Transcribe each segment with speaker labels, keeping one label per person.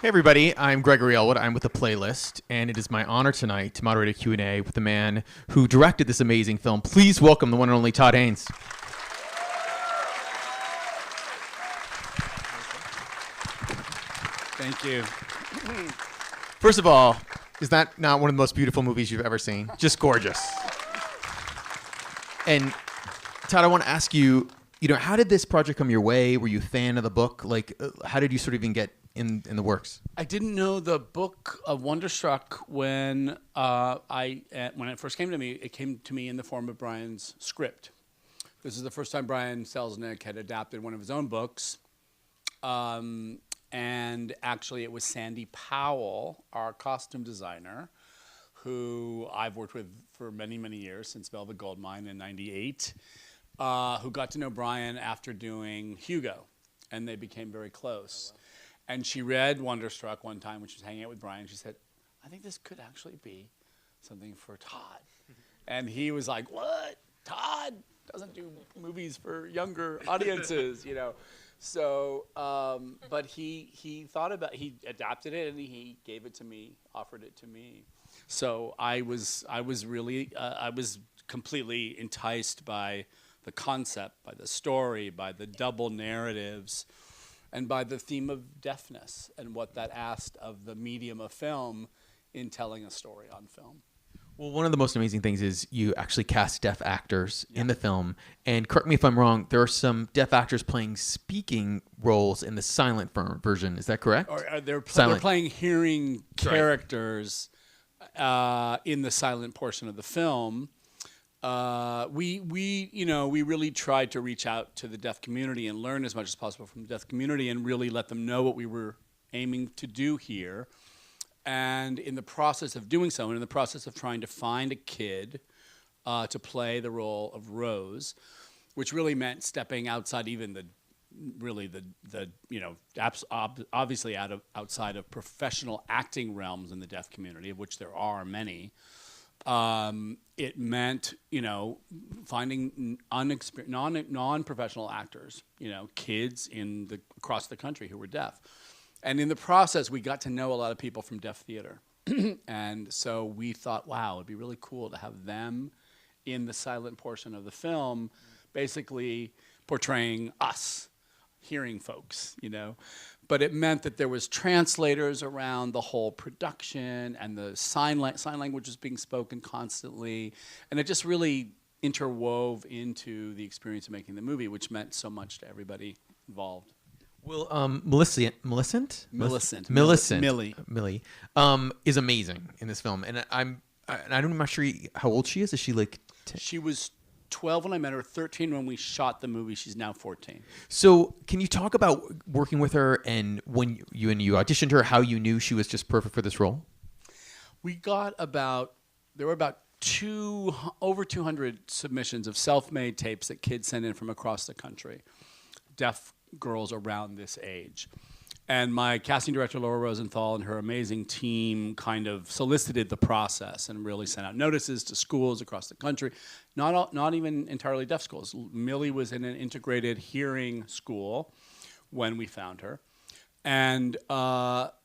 Speaker 1: Hey everybody, I'm Gregory Elwood. I'm with The Playlist, and it is my honor tonight to moderate a Q&A with the man who directed this amazing film. Please welcome the one and only Todd Haynes.
Speaker 2: Thank you.
Speaker 1: First of all, is that not one of the most beautiful movies you've ever seen? Just gorgeous. And Todd, I want to ask you, how did this project come your way? Were you a fan of the book? How did you sort of even get in the works?
Speaker 2: I didn't know the book of Wonderstruck when when it first came to me. It came to me in the form of Brian's script. This is the first time Brian Selznick had adapted one of his own books. And actually it was Sandy Powell, our costume designer, who I've worked with for many, many years, since Velvet Goldmine in '98, who got to know Brian after doing Hugo, and they became very close. Oh, wow. And she read Wonderstruck one time when she was hanging out with Brian. She said, I think this could actually be something for Todd. And he was like, what? Todd doesn't do movies for younger audiences, So, but he thought about, he adapted it and he gave it to me, offered it to me. So I was completely enticed by the concept, by the story, by the double narratives, and by the theme of deafness and what that asked of the medium of film in telling a story on film.
Speaker 1: Well, one of the most amazing things is you actually cast deaf actors in the film. And correct me if I'm wrong, there are some deaf actors playing speaking roles in the silent version. Is that correct?
Speaker 2: Or they're playing hearing characters in the silent portion of the film. We really tried to reach out to the deaf community and learn as much as possible from the deaf community and really let them know what we were aiming to do here. And in the process of doing so, and in the process of trying to find a kid to play the role of Rose, which really meant stepping outside even obviously outside of professional acting realms in the deaf community, of which there are many. It meant, finding non-professional actors, kids across the country who were deaf. And in the process, we got to know a lot of people from deaf theater. And so we thought, wow, it'd be really cool to have them in the silent portion of the film, basically portraying us, hearing folks, But it meant that there was translators around the whole production, and the sign language was being spoken constantly. And it just really interwove into the experience of making the movie, which meant so much to everybody involved.
Speaker 1: Well, Millie is amazing in this film, and I'm not sure how old she is. Is she like?
Speaker 2: She was 12 when I met her, 13 when we shot the movie. She's now 14.
Speaker 1: So, can you talk about working with her and when you auditioned her, how you knew she was just perfect for this role?
Speaker 2: There were about over 200 submissions of self-made tapes that kids sent in from across the country, deaf girls around this age. And my casting director, Laura Rosenthal, and her amazing team kind of solicited the process and really sent out notices to schools across the country, not even entirely deaf schools. Millie was in an integrated hearing school when we found her. And but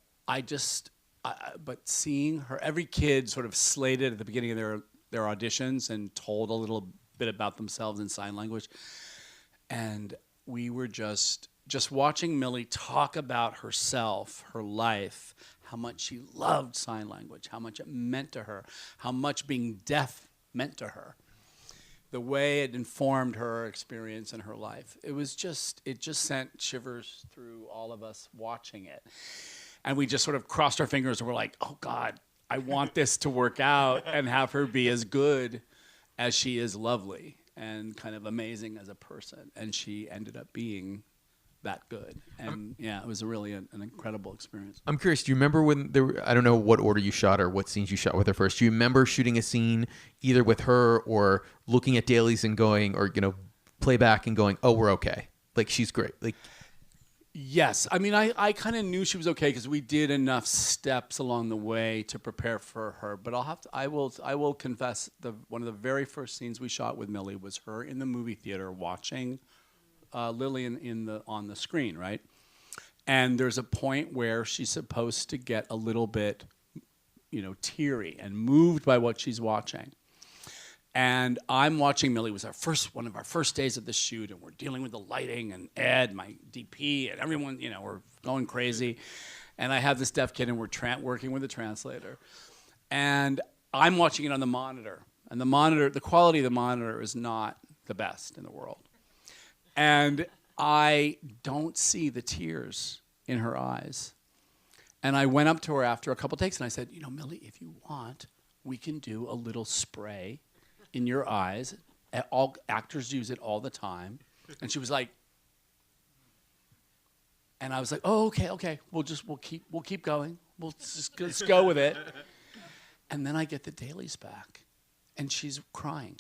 Speaker 2: seeing her, every kid sort of slated at the beginning of their auditions and told a little bit about themselves in sign language. And we were just watching Millie talk about herself, her life, how much she loved sign language, how much it meant to her, how much being deaf meant to her, the way it informed her experience in her life. It just sent shivers through all of us watching it. And we just sort of crossed our fingers and were like, oh God, I want this to work out and have her be as good as she is lovely and kind of amazing as a person. And she ended up being that good. And it was really an incredible experience.
Speaker 1: I'm curious, do you remember when I don't know what order you shot or what scenes you shot with her first. Do you remember shooting a scene either with her or looking at dailies and going, or, playback and going, oh, we're okay. Like, she's great. Like,
Speaker 2: yes. I mean, I kind of knew she was okay because we did enough steps along the way to prepare for her. But I will confess, one of the very first scenes we shot with Millie was her in the movie theater watching Lillian on the screen, right? And there's a point where she's supposed to get a little bit, teary and moved by what she's watching. And I'm watching Millie. It was one of our first days of the shoot, and we're dealing with the lighting, and Ed, my DP, and everyone, we're going crazy. And I have this deaf kid, and we're working with a translator. And I'm watching it on the monitor. And the quality of the monitor is not the best in the world. And I don't see the tears in her eyes. And I went up to her after a couple takes, and I said, Millie, if you want, we can do a little spray in your eyes. All actors use it all the time. And she was like, and I was like, oh, okay. We'll keep going. Let's go with it. And then I get the dailies back, and she's crying.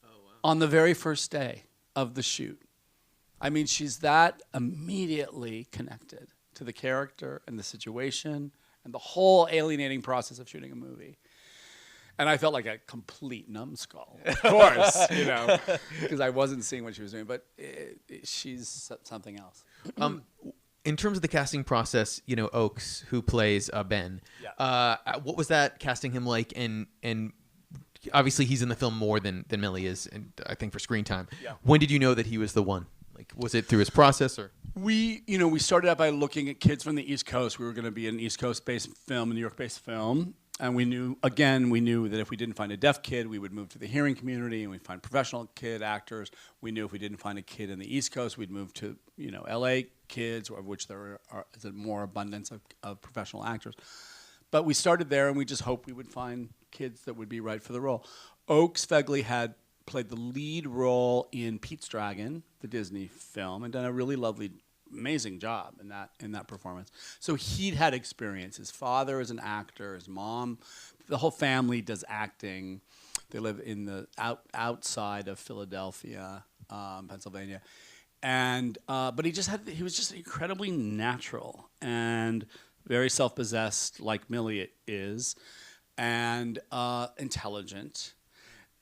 Speaker 2: Oh, wow. On the very first day of the shoot. I mean, she's that immediately connected to the character and the situation and the whole alienating process of shooting a movie. And I felt like a complete numbskull, of course, because I wasn't seeing what she was doing. But she's something else.
Speaker 1: In terms of the casting process, Oakes, who plays Ben, what was that casting him like? And obviously he's in the film more than Millie is, and I think for screen time. Yeah. When did you know that he was the one? Like, was it through his process or?
Speaker 2: We started out by looking at kids from the East Coast. We were going to be an East Coast-based film, a New York-based film. And we knew that if we didn't find a deaf kid, we would move to the hearing community, and we'd find professional kid actors. We knew if we didn't find a kid in the East Coast, we'd move to, LA kids, of which there is a more abundance of professional actors. But we started there, and we just hoped we would find kids that would be right for the role. Oakes Fegley had played the lead role in Pete's Dragon, the Disney film, and done a really lovely, amazing job in that performance. So he'd had experience. His father is an actor. His mom, the whole family does acting. They live in the outside of Philadelphia, Pennsylvania, and but he was just incredibly natural and very self-possessed, like Millie is, and intelligent.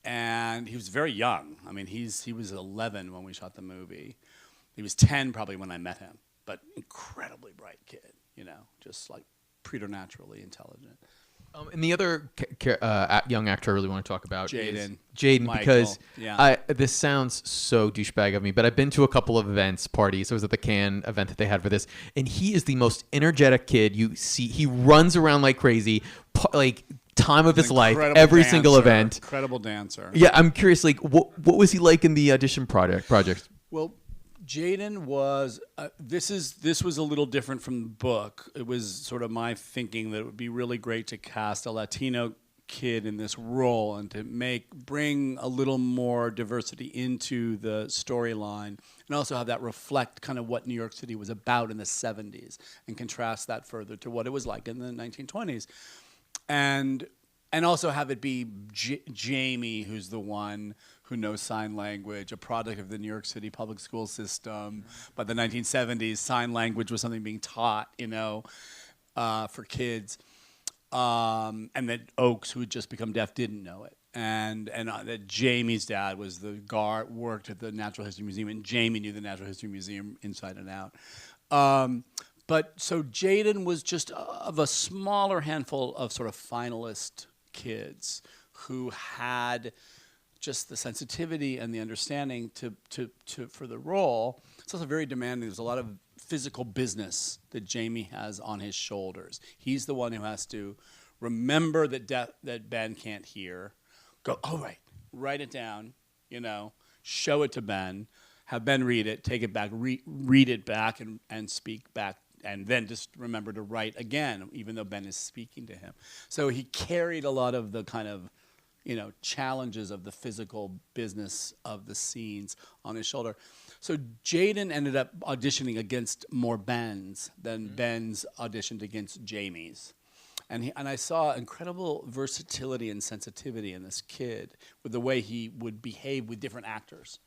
Speaker 2: And he was very young. I mean, he was 11 when we shot the movie. He was 10 probably when I met him, but incredibly bright kid, just like preternaturally intelligent.
Speaker 1: And the other young actor I really want to talk about is
Speaker 2: Jaden,
Speaker 1: because this sounds so douchebag of me, but I've been to a couple of events, parties. I was at the Cannes event that they had for this, and he is the most energetic kid you see. He runs around like crazy, like time of his life, every single event.
Speaker 2: Incredible dancer.
Speaker 1: Yeah, I'm curious, like, what was he like in the audition project?
Speaker 2: Well, Jaden was, this was a little different from the book. It was sort of my thinking that it would be really great to cast a Latino kid in this role and to bring a little more diversity into the storyline, and also have that reflect kind of what New York City was about in the 70s and contrast that further to what it was like in the 1920s. And also have it be Jamie, who's the one who knows sign language, a product of the New York City public school system. By the 1970s, sign language was something being taught, for kids. And that Oakes, who had just become deaf, didn't know it. And that Jamie's dad was the guard, worked at the Natural History Museum, and Jamie knew the Natural History Museum inside and out. But so Jaden was just of a smaller handful of sort of finalist kids who had just the sensitivity and the understanding for the role. It's also very demanding. There's a lot of physical business that Jamie has on his shoulders. He's the one who has to remember that Ben can't hear. Go, write it down, show it to Ben, have Ben read it, take it back, read it back and speak back, and then just remember to write again, even though Ben is speaking to him. So he carried a lot of the kind of, challenges of the physical business of the scenes on his shoulder. So Jaden ended up auditioning against more Ben's than Ben's auditioned against Jamie's. And I saw incredible versatility and sensitivity in this kid with the way he would behave with different actors.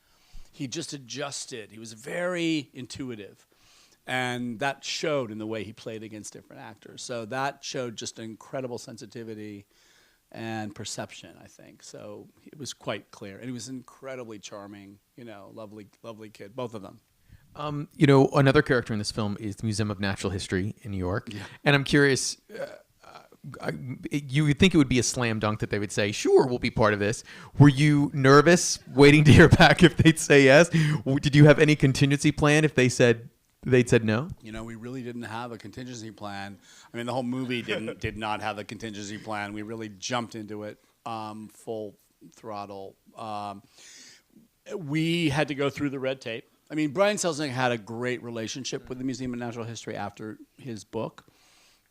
Speaker 2: He just adjusted. He was very intuitive. And that showed in the way he played against different actors. So that showed just incredible sensitivity and perception, I think. So it was quite clear. And he was incredibly charming, lovely, lovely kid, both of them.
Speaker 1: Another character in this film is the Museum of Natural History in New York.
Speaker 2: Yeah.
Speaker 1: And I'm curious, you would think it would be a slam dunk that they would say, sure, we'll be part of this. Were you nervous waiting to hear back if they'd say yes? Did you have any contingency plan if they'd said no?
Speaker 2: We really didn't have a contingency plan. I mean, the whole movie did not have a contingency plan. We really jumped into it full throttle. We had to go through the red tape. I mean, Brian Selznick had a great relationship with the Museum of Natural History after his book.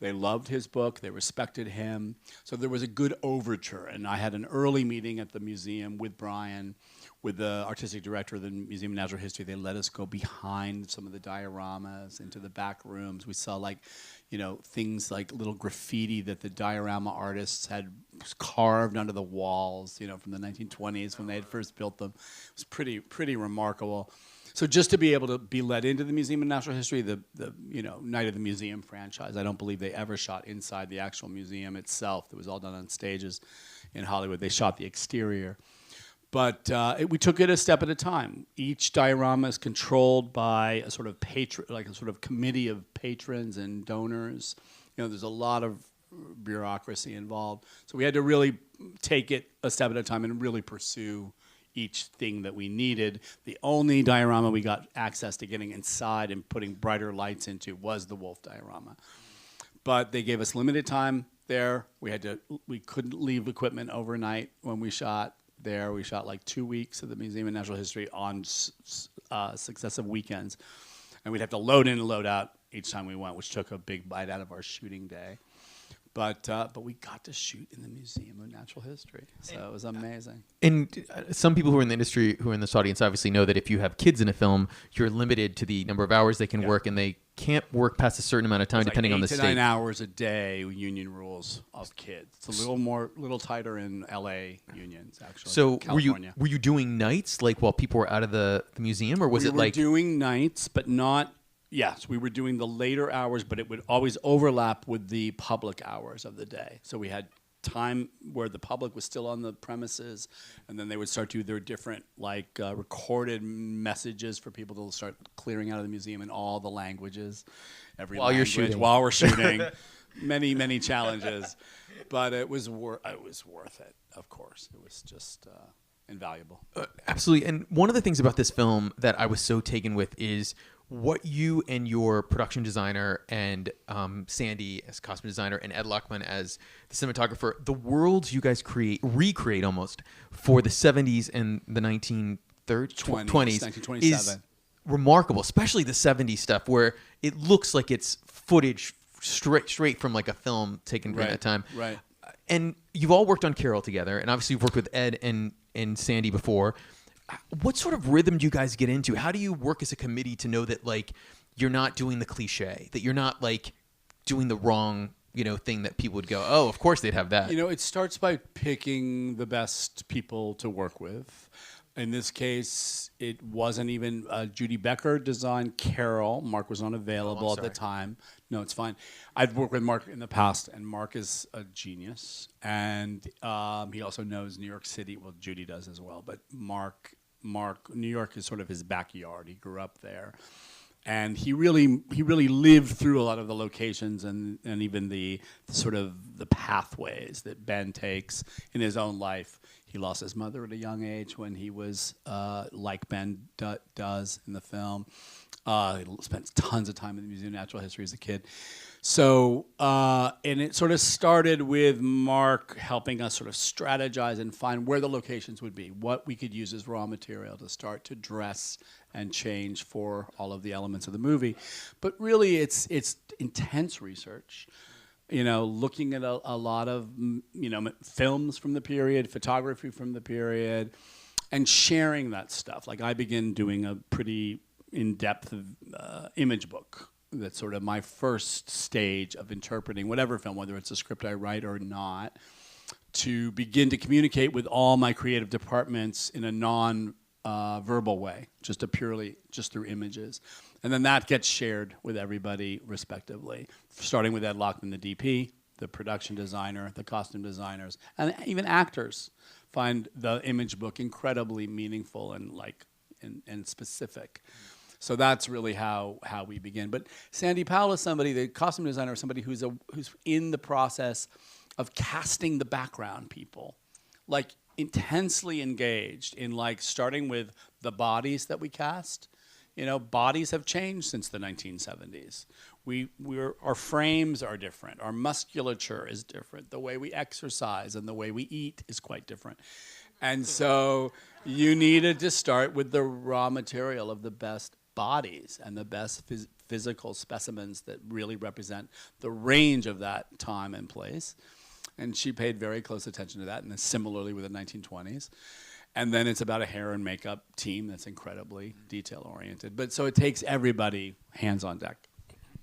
Speaker 2: They loved his book. They respected him. So there was a good overture. And I had an early meeting at the museum with Brian, with the artistic director of the Museum of Natural History. They let us go behind some of the dioramas into the back rooms. We saw things like little graffiti that the diorama artists had carved under the walls, from the 1920s when they had first built them. It was pretty remarkable. So just to be able to be let into the Museum of Natural History, the Night of the Museum franchise, I don't believe they ever shot inside the actual museum itself. It was all done on stages in Hollywood. They shot the exterior. But we took it a step at a time. Each diorama is controlled by a sort of committee of patrons and donors. There's a lot of bureaucracy involved. So we had to really take it a step at a time and really pursue each thing that we needed. The only diorama we got access to getting inside and putting brighter lights into was the wolf diorama. But they gave us limited time there. We couldn't leave equipment overnight when we shot there. We shot like 2 weeks at the Museum of Natural History on successive weekends. And we'd have to load in and load out each time we went, which took a big bite out of our shooting day. But we got to shoot in the Museum of Natural History, so it was amazing.
Speaker 1: And some people who are in the industry, who are in this audience, obviously know that if you have kids in a film, you're limited to the number of hours they can work, and they can't work past a certain amount of time, depending on the state. 8 to 9 hours
Speaker 2: a day, union rules of kids. It's a little tighter in L.A. unions, actually.
Speaker 1: So
Speaker 2: California.
Speaker 1: were you doing nights, like while people were out of the museum, or was it like...
Speaker 2: We were doing nights, but not... Yes, we were doing the later hours, but it would always overlap with the public hours of the day. So we had time where the public was still on the premises, and then they would start to do their different, recorded messages for people to start clearing out of the museum in all the languages,
Speaker 1: while you're shooting.
Speaker 2: While we're shooting, many challenges, but it was worth it. Of course, it was just invaluable.
Speaker 1: Absolutely, and one of the things about this film that I was so taken with is what you and your production designer and Sandy as costume designer and Ed Luckman as the cinematographer, the worlds you guys recreate almost for the 70s and the 1920s
Speaker 2: 1927
Speaker 1: is remarkable, especially the 70s stuff where it looks like it's footage straight from like a film taken during that time.
Speaker 2: Right.
Speaker 1: And you've all worked on Carol together, and obviously you've worked with Ed and Sandy before. What sort of rhythm do you guys get into? How do you work as a committee to know that you're not doing the cliche, that you're not doing the wrong thing that people would go, oh, of course they'd have that.
Speaker 2: It starts by picking the best people to work with. In this case, it wasn't even Judy Becker designed Carol. Mark was unavailable at the time. No, it's fine. I've worked with Mark in the past, and Mark is a genius. And he also knows New York City. Well, Judy does as well. But Mark, New York is sort of his backyard. He grew up there. And he really lived through a lot of the locations and even the sort of the pathways that Ben takes in his own life. He lost his mother at a young age when he was like Ben does in the film. He spent tons of time in the Museum of Natural History as a kid. So, and it sort of started with Mark helping us sort of strategize and find where the locations would be, what we could use as raw material to start to dress and change for all of the elements of the movie. But really, it's intense research. Looking at a lot of films from the period, photography from the period, and sharing that stuff. Like I began doing a pretty in-depth image book. That's sort of my first stage of interpreting whatever film, whether it's a script I write or not, to begin to communicate with all my creative departments in a non-verbal way, just through images. And then that gets shared with everybody respectively, starting with Ed Lockman, the DP, the production designer, the costume designers, and even actors find the image book incredibly meaningful and specific. So that's really how we begin. But Sandy Powell is somebody, the costume designer, somebody who's in the process of casting the background people, like intensely engaged in like starting with the bodies that we cast. You know, bodies have changed since the 1970s. Our frames are different. Our musculature is different. The way we exercise and the way we eat is quite different. And so you needed to start with the raw material of the best bodies and the best physical specimens that really represent the range of that time and place. And she paid very close attention to that, and then similarly with the 1920s. And then it's about a hair and makeup team that's incredibly detail-oriented. But so it takes everybody hands on deck.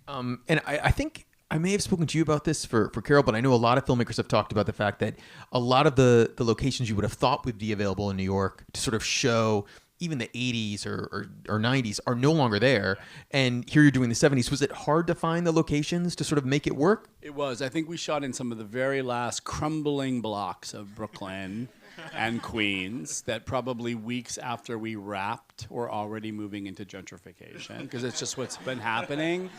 Speaker 1: And I think I may have spoken to you about this for Carol, but I know a lot of filmmakers have talked about the fact that a lot of the locations you would have thought would be available in New York to sort of show even the 80s or 90s are no longer there. And here you're doing the 70s. Was it hard to find the locations to sort of make it work?
Speaker 2: It was. I think we shot in some of the very last crumbling blocks of Brooklyn and Queens that probably weeks after we wrapped were already moving into gentrification, because it's just what's been happening.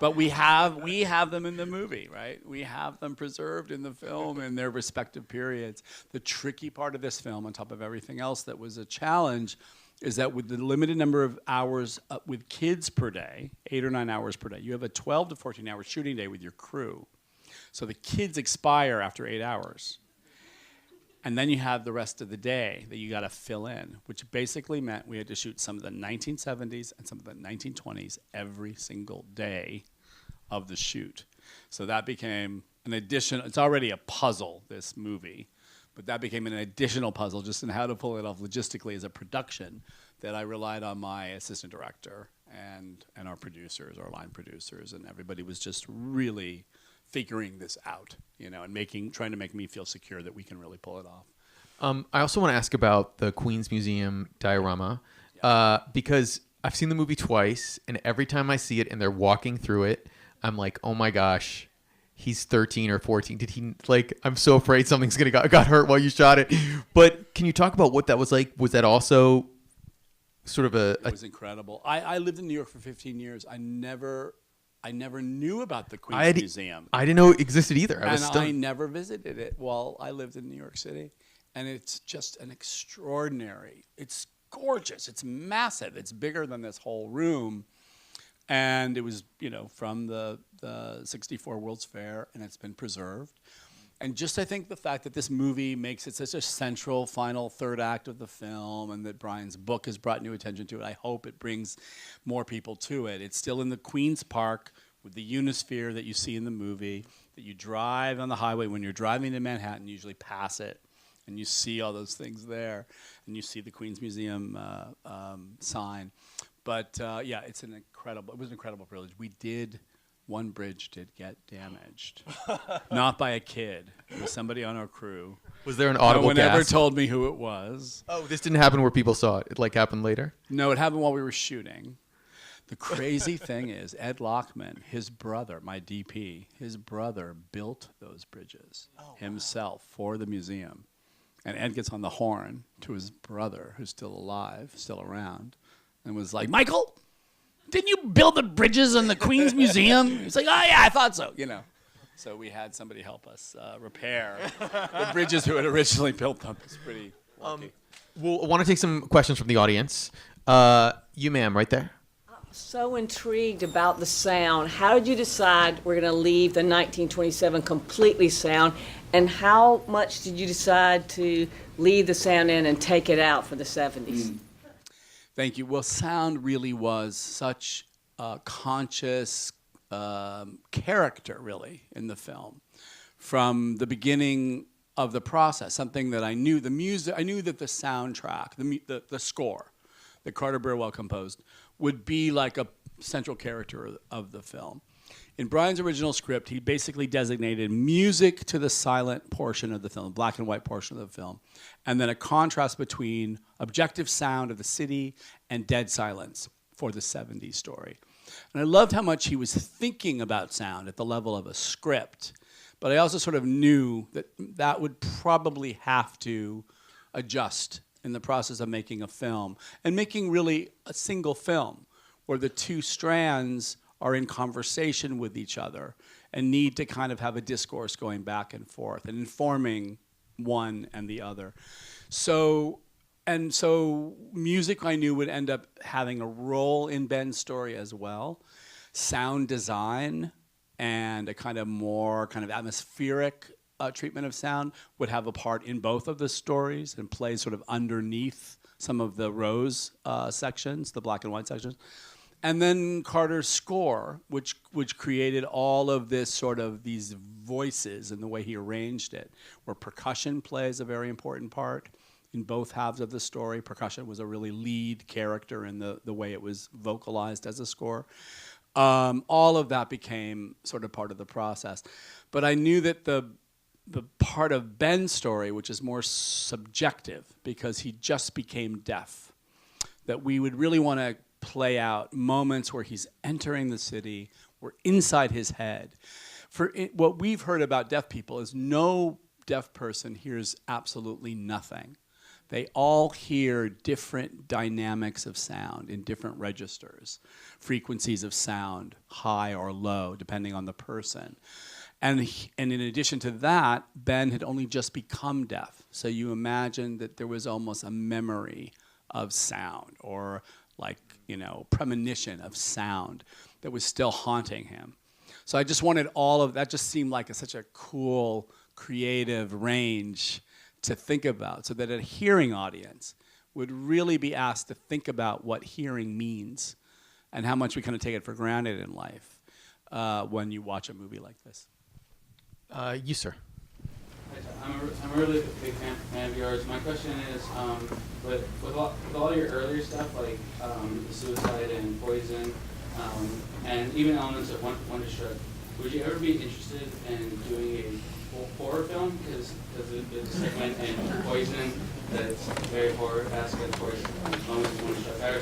Speaker 2: But we have them in the movie, right? We have them preserved in the film in their respective periods. The tricky part of this film, on top of everything else that was a challenge, is that with the limited number of hours with kids per day, 8 or 9 hours per day, you have a 12 to 14 hour shooting day with your crew. So the kids expire after 8 hours. And then you have the rest of the day that you got to fill in, which basically meant we had to shoot some of the 1970s and some of the 1920s every single day of the shoot. So that became an addition. It's already a puzzle, this movie, but that became an additional puzzle just in how to pull it off logistically as a production that I relied on my assistant director and our producers, our line producers, and everybody was just really figuring this out, you know, and trying to make me feel secure that we can really pull it off.
Speaker 1: I also want to ask about the Queens Museum diorama, because I've seen the movie twice, and every time I see it and they're walking through it, I'm like, oh my gosh, he's 13 or 14. Did he, like, I'm so afraid something's got hurt while you shot it. But can you talk about what that was like? Was that also sort of It
Speaker 2: was incredible. I lived in New York for 15 years. I never knew about the Queens Museum.
Speaker 1: I didn't know it existed either.
Speaker 2: I never visited it while I lived in New York City. And it's just an extraordinary, it's gorgeous, it's massive, it's bigger than this whole room. And it was, you know, from the 64 World's Fair, and it's been preserved. And just, I think, the fact that this movie makes it such a central final third act of the film, and that Brian's book has brought new attention to it, I hope it brings more people to it. It's still in the Queens Park with the Unisphere that you see in the movie, that you drive on the highway. When you're driving to Manhattan, you usually pass it, and you see all those things there, and you see the Queens Museum sign. But yeah, it was an incredible privilege. One bridge did get damaged, not by a kid. It was somebody on our crew.
Speaker 1: Was there an audible gasp?
Speaker 2: No one ever told me who it was.
Speaker 1: Oh, this didn't happen where people saw it. It like happened later?
Speaker 2: No, it happened while we were shooting. The crazy thing is, Ed Lockman, his brother, my DP, his brother built those bridges himself for the museum. And Ed gets on the horn to his brother, who's still alive, still around, and was like, Michael, didn't you build the bridges in the Queens Museum? He's like, oh yeah, I thought so, you know. So we had somebody help us repair the bridges who had originally built them. It's pretty lucky.
Speaker 1: Well, I want to take some questions from the audience. You, ma'am, right there.
Speaker 3: I'm so intrigued about the sound. How did you decide we're going to leave the 1927 completely sound? And how much did you decide to leave the sound in and take it out for the 70s?
Speaker 2: Thank you. Well, sound really was such a conscious character, really, in the film. From the beginning of the process, something that I knew, the music, I knew that the soundtrack, the score that Carter Burwell composed would be like a central character of the film. In Brian's original script, he basically designated music to the silent portion of the film, black and white portion of the film, and then a contrast between objective sound of the city and dead silence for the 70s story. And I loved how much he was thinking about sound at the level of a script, but I also sort of knew that that would probably have to adjust in the process of making a film, and making really a single film or the two strands are in conversation with each other and need to kind of have a discourse going back and forth and informing one and the other. So music I knew would end up having a role in Ben's story as well. Sound design and a kind of more kind of atmospheric treatment of sound would have a part in both of the stories and play sort of underneath some of the rose sections, the black and white sections. And then Carter's score, which created all of this sort of these voices and the way he arranged it, where percussion plays a very important part in both halves of the story. Percussion was a really lead character in the way it was vocalized as a score. All of that became sort of part of the process. But I knew that the part of Ben's story, which is more subjective because he just became deaf, that we would really want to play out moments where he's entering the city, we're inside his head. What we've heard about deaf people is no deaf person hears absolutely nothing. They all hear different dynamics of sound in different registers, frequencies of sound, high or low, depending on the person. And in addition to that, Ben had only just become deaf. So you imagine that there was almost a memory of sound, or like, premonition of sound that was still haunting him. So I just wanted all of that, just seemed like such a cool, creative range to think about, so that a hearing audience would really be asked to think about what hearing means and how much we kind of take it for granted in life when you watch a movie like this.
Speaker 1: You, sir.
Speaker 4: I'm a really big fan of yours. My question is, with all your earlier stuff, like the suicide and poison, and even elements of Wonderstruck, would you ever be interested in doing a horror film? Because the segment in Poison that's very horror-esque, and of course, moments of Wonderstruck. How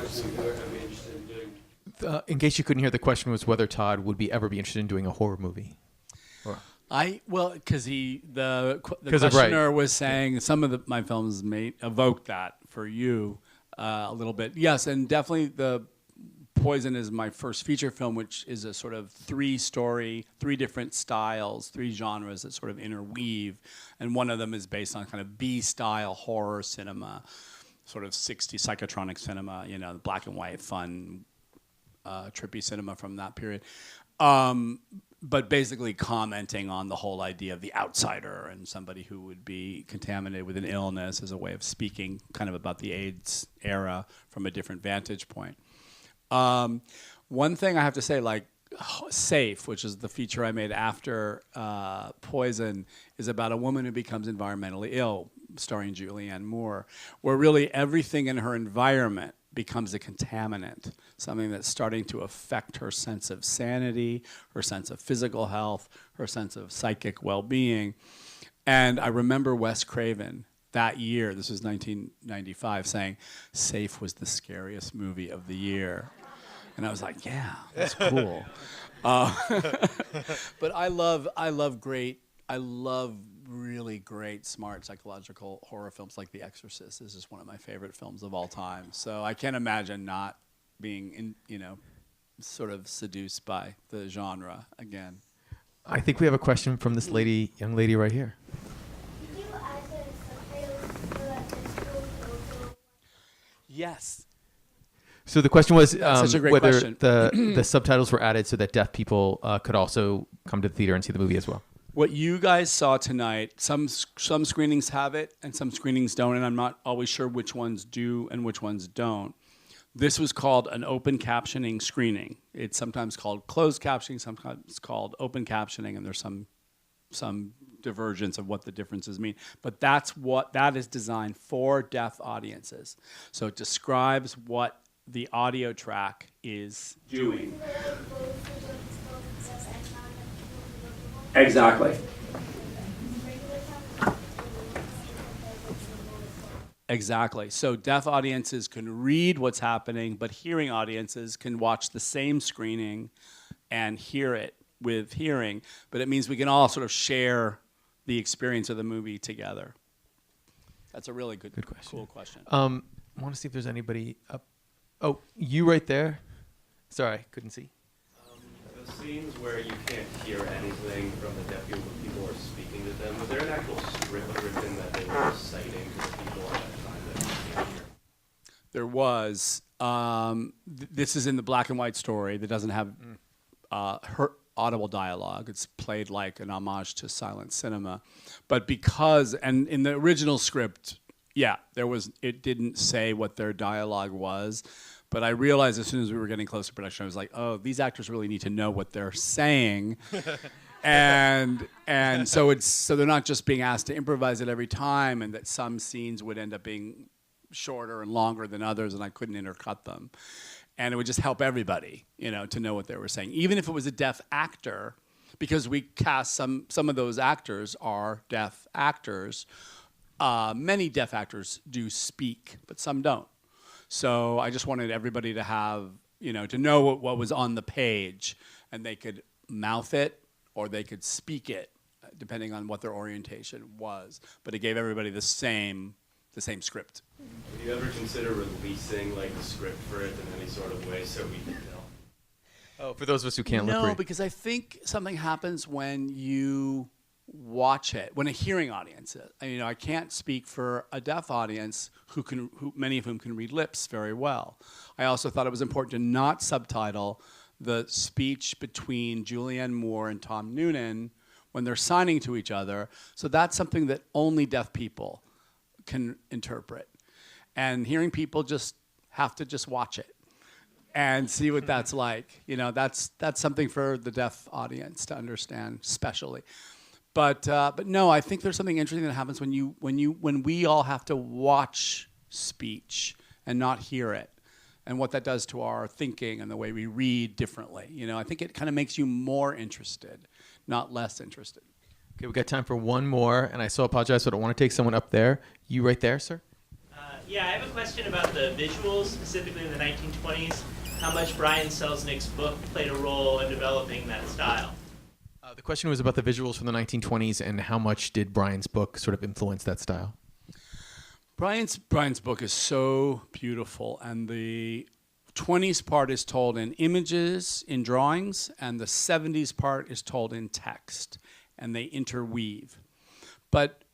Speaker 4: much would you ever be interested in doing?
Speaker 1: In case you couldn't hear, the question was whether Todd would ever be interested in doing a horror movie.
Speaker 2: Because the questioner was saying some of my films may evoke that for you a little bit. Yes, and definitely the Poison is my first feature film, which is a sort of three different styles, three genres that sort of interweave, and one of them is based on kind of B-style horror cinema, sort of 60s psychotronic cinema, black and white, fun, trippy cinema from that period. But basically commenting on the whole idea of the outsider and somebody who would be contaminated with an illness as a way of speaking kind of about the AIDS era from a different vantage point. One thing I have to say, like Safe, which is the feature I made after Poison, is about a woman who becomes environmentally ill, starring Julianne Moore, where really everything in her environment becomes a contaminant, something that's starting to affect her sense of sanity, her sense of physical health, her sense of psychic well-being. And I remember Wes Craven that year, this was 1995, saying, Safe was the scariest movie of the year. And I was like, yeah, that's cool. But I love really great, smart psychological horror films like The Exorcist. This is one of my favorite films of all time. So I can't imagine not being, sort of seduced by the genre again.
Speaker 1: I think we have a question from this young lady right here.
Speaker 5: Did you add the subtitles so that the schools also?
Speaker 2: Yes.
Speaker 1: So the question was
Speaker 2: Such a great
Speaker 1: whether
Speaker 2: question.
Speaker 1: the subtitles were added so that deaf people could also come to the theater and see the movie as well.
Speaker 2: What you guys saw tonight, some screenings have it and some screenings don't, and I'm not always sure which ones do and which ones don't. This was called an open captioning screening. It's sometimes called closed captioning, sometimes called open captioning, and there's some divergence of what the differences mean. But that is designed for deaf audiences. So it describes what the audio track is doing. Exactly. Exactly. So deaf audiences can read what's happening, but hearing audiences can watch the same screening and hear it with hearing. But it means we can all sort of share the experience of the movie together. That's a really good question. Cool question.
Speaker 1: I want to see if there's anybody up. Oh, you right there. Sorry, couldn't see.
Speaker 6: The scenes where you can't hear anything from the deaf people when people are speaking to them, was there an actual script written that they were reciting to the people at that time that you can't hear?
Speaker 2: There was. This is in the black and white story that doesn't have her audible dialogue. It's played like an homage to silent cinema. But because, and in the original script, yeah, it didn't say what their dialogue was. But I realized as soon as we were getting close to production, I was like, oh, these actors really need to know what they're saying. and so they're not just being asked to improvise it every time, and that some scenes would end up being shorter and longer than others, and I couldn't intercut them. And it would just help everybody, to know what they were saying. Even if it was a deaf actor, because we cast some of those actors are deaf actors. Many deaf actors do speak, but some don't. So I just wanted everybody to have, to know what was on the page, and they could mouth it or they could speak it, depending on what their orientation was. But it gave everybody the same script.
Speaker 6: Would you ever consider releasing the script for it in any sort of way so we can tell?
Speaker 1: Oh, for those of us who can't lip
Speaker 2: No,
Speaker 1: read.
Speaker 2: because I think something happens when you watch it, when a hearing audience, I can't speak for a deaf audience who many of whom can read lips very well. I also thought it was important to not subtitle the speech between Julianne Moore and Tom Noonan when they're signing to each other. So that's something that only deaf people can interpret. And hearing people just have to just watch it and see what that's like. That's something for the deaf audience to understand, especially. But no, I think there's something interesting that happens when we all have to watch speech and not hear it, and what that does to our thinking and the way we read differently. I think it kind of makes you more interested, not less interested.
Speaker 1: Okay, we've got time for one more, and I so apologize, but I want to take someone up there. You right there, sir?
Speaker 7: Yeah, I have a question about the visuals, specifically in the 1920s. How much Brian Selznick's book played a role in developing that style?
Speaker 1: The question was about the visuals from the 1920s, and how much did Brian's book sort of influence that style?
Speaker 2: Brian's book is so beautiful, and the 20s part is told in images, in drawings, and the 70s part is told in text, and they interweave. But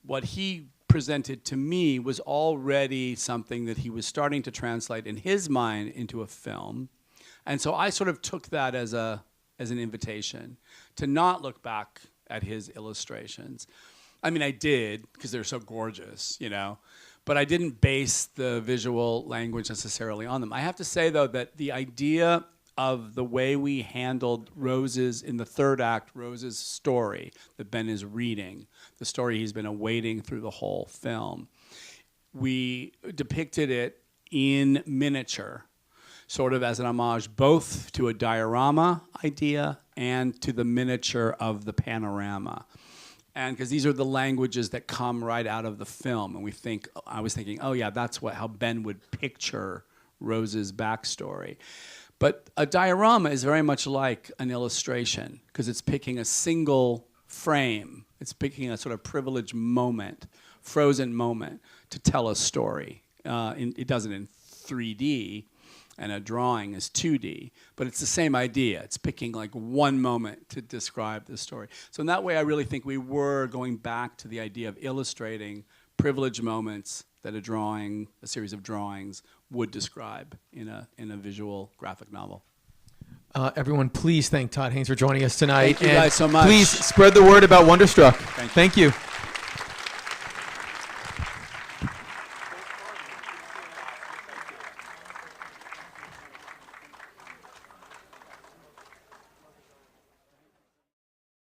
Speaker 2: what he presented to me was already something that he was starting to translate in his mind into a film. And so I sort of took that as an invitation to not look back at his illustrations. I mean, I did, because they're so gorgeous, but I didn't base the visual language necessarily on them. I have to say, though, that the idea of the way we handled Rose's, in the third act, Rose's story that Ben is reading, the story he's been awaiting through the whole film, we depicted it in miniature, sort of as an homage both to a diorama idea and to the miniature of the panorama. And because these are the languages that come right out of the film, and I was thinking, oh yeah, that's how Ben would picture Rose's backstory. But a diorama is very much like an illustration, because it's picking a single frame. It's picking a sort of privileged moment, frozen moment, to tell a story. It does it in 3D, and a drawing is 2D. But it's the same idea. It's picking one moment to describe the story. So in that way, I really think we were going back to the idea of illustrating privileged moments that a series of drawings would describe in a visual graphic novel.
Speaker 1: Everyone, please thank Todd Haynes for joining us tonight.
Speaker 2: Thank you guys so much.
Speaker 1: Please spread the word about Wonderstruck.
Speaker 2: Thank you.
Speaker 1: Thank you.